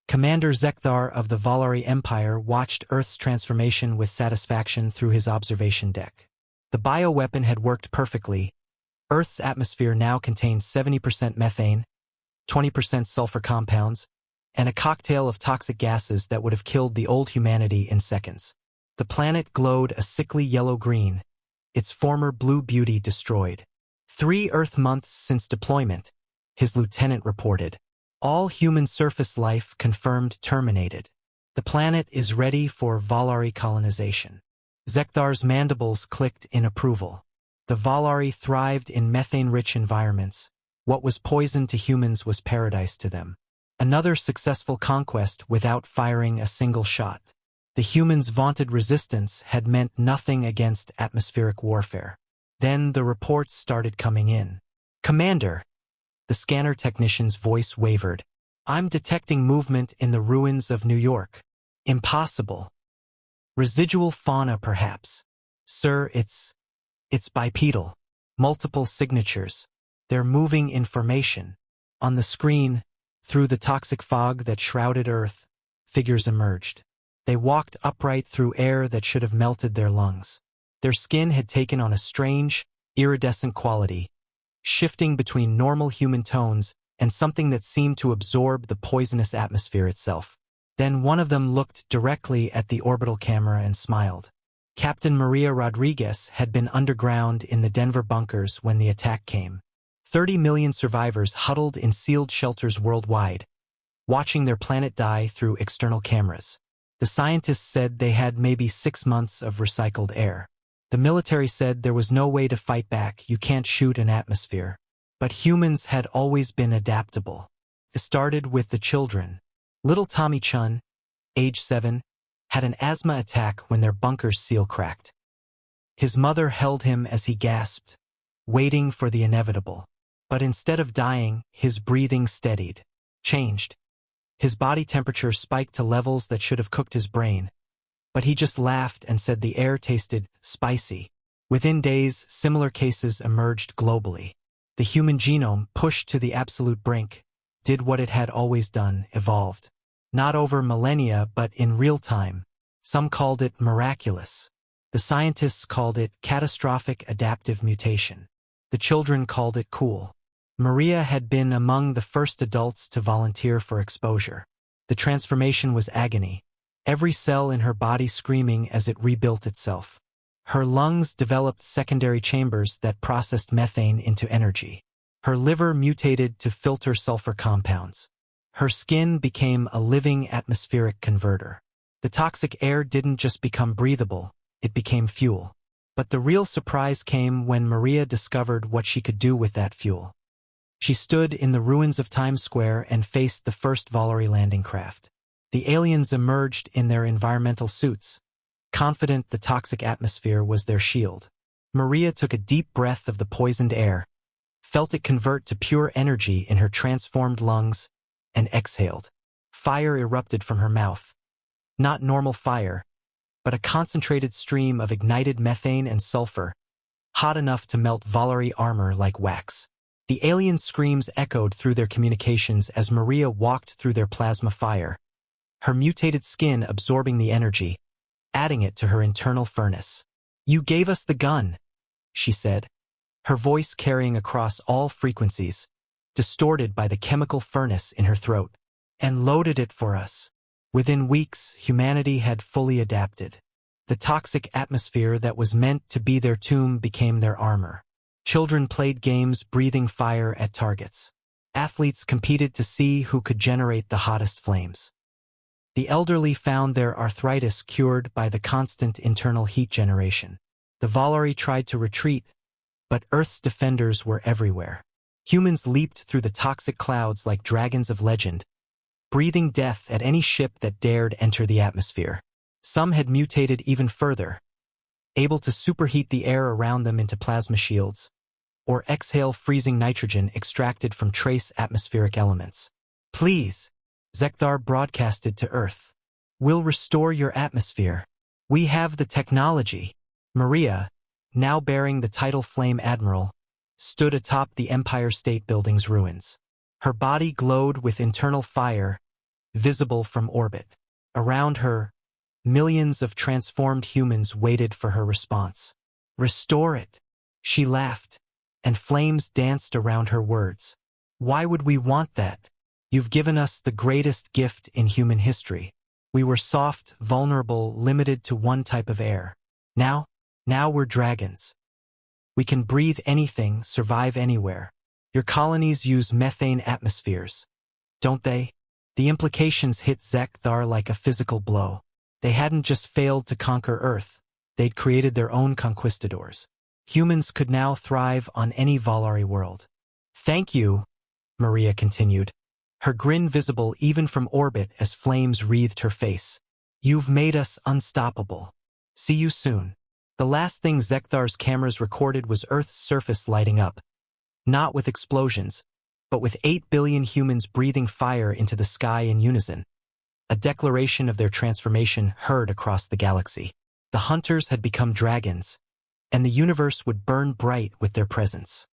Commander Zekthar of the Valari Empire watched Earth's transformation with satisfaction through his observation deck. The bioweapon had worked perfectly. Earth's atmosphere now contained 70% methane, 20% sulfur compounds, and a cocktail of toxic gases that would have killed the old humanity in seconds. The planet glowed a sickly yellow-green, its former blue beauty destroyed. 3 Earth months since deployment, his lieutenant reported. All human surface life confirmed terminated. The planet is ready for Valari colonization. Zekthar's mandibles clicked in approval. The Valari thrived in methane-rich environments. What was poison to humans was paradise to them. Another successful conquest without firing a single shot. The humans' vaunted resistance had meant nothing against atmospheric warfare. Then the reports started coming in. "Commander," the scanner technician's voice wavered, "I'm detecting movement in the ruins of New York." "Impossible." "Residual fauna, perhaps." "Sir, it's bipedal. Multiple signatures. They're moving information." On the screen, through the toxic fog that shrouded Earth, figures emerged. They walked upright through air that should have melted their lungs. Their skin had taken on a strange, iridescent quality, shifting between normal human tones and something that seemed to absorb the poisonous atmosphere itself. Then one of them looked directly at the orbital camera and smiled. Captain Maria Rodriguez had been underground in the Denver bunkers when the attack came. 30 million survivors huddled in sealed shelters worldwide, watching their planet die through external cameras. The scientists said they had maybe 6 months of recycled air. The military said there was no way to fight back, you can't shoot an atmosphere. But humans had always been adaptable. It started with the children. Little Tommy Chun, age 7, had an asthma attack when their bunker's seal cracked. His mother held him as he gasped, waiting for the inevitable. But instead of dying, his breathing steadied, changed. His body temperature spiked to levels that should have cooked his brain. But he just laughed and said the air tasted spicy. Within days, similar cases emerged globally. The human genome, pushed to the absolute brink, did what it had always done, evolved. Not over millennia, but in real time. Some called it miraculous. The scientists called it catastrophic adaptive mutation. The children called it cool. Maria had been among the first adults to volunteer for exposure. The transformation was agony, every cell in her body screaming as it rebuilt itself. Her lungs developed secondary chambers that processed methane into energy. Her liver mutated to filter sulfur compounds. Her skin became a living atmospheric converter. The toxic air didn't just become breathable, it became fuel. But the real surprise came when Maria discovered what she could do with that fuel. She stood in the ruins of Times Square and faced the first Valari landing craft. The aliens emerged in their environmental suits, confident the toxic atmosphere was their shield. Maria took a deep breath of the poisoned air, felt it convert to pure energy in her transformed lungs, and exhaled. Fire erupted from her mouth. Not normal fire, but a concentrated stream of ignited methane and sulfur, hot enough to melt Valari armor like wax. The alien screams echoed through their communications as Maria walked through their plasma fire, her mutated skin absorbing the energy, adding it to her internal furnace. "You gave us the gun," she said, her voice carrying across all frequencies, distorted by the chemical furnace in her throat, "and loaded it for us." Within weeks, humanity had fully adapted. The toxic atmosphere that was meant to be their tomb became their armor. Children played games breathing fire at targets. Athletes competed to see who could generate the hottest flames. The elderly found their arthritis cured by the constant internal heat generation. The Valari tried to retreat, but Earth's defenders were everywhere. Humans leaped through the toxic clouds like dragons of legend, breathing death at any ship that dared enter the atmosphere. Some had mutated even further, able to superheat the air around them into plasma shields, or exhale freezing nitrogen extracted from trace atmospheric elements. "Please," Zekthar broadcasted to Earth. "We'll restore your atmosphere. We have the technology." Maria, now bearing the title Flame Admiral, stood atop the Empire State Building's ruins. Her body glowed with internal fire, visible from orbit. Around her, millions of transformed humans waited for her response. "Restore it," she laughed, and flames danced around her words. "Why would we want that? You've given us the greatest gift in human history. We were soft, vulnerable, limited to one type of air. Now we're dragons. We can breathe anything, survive anywhere. Your colonies use methane atmospheres, don't they?" The implications hit Zekthar like a physical blow. They hadn't just failed to conquer Earth, they'd created their own conquistadors. Humans could now thrive on any Volari world. "Thank you," Maria continued, her grin visible even from orbit as flames wreathed her face. "You've made us unstoppable. See you soon." The last thing Zekthar's cameras recorded was Earth's surface lighting up, not with explosions, but with 8 billion humans breathing fire into the sky in unison. A declaration of their transformation heard across the galaxy. The hunters had become dragons, and the universe would burn bright with their presence.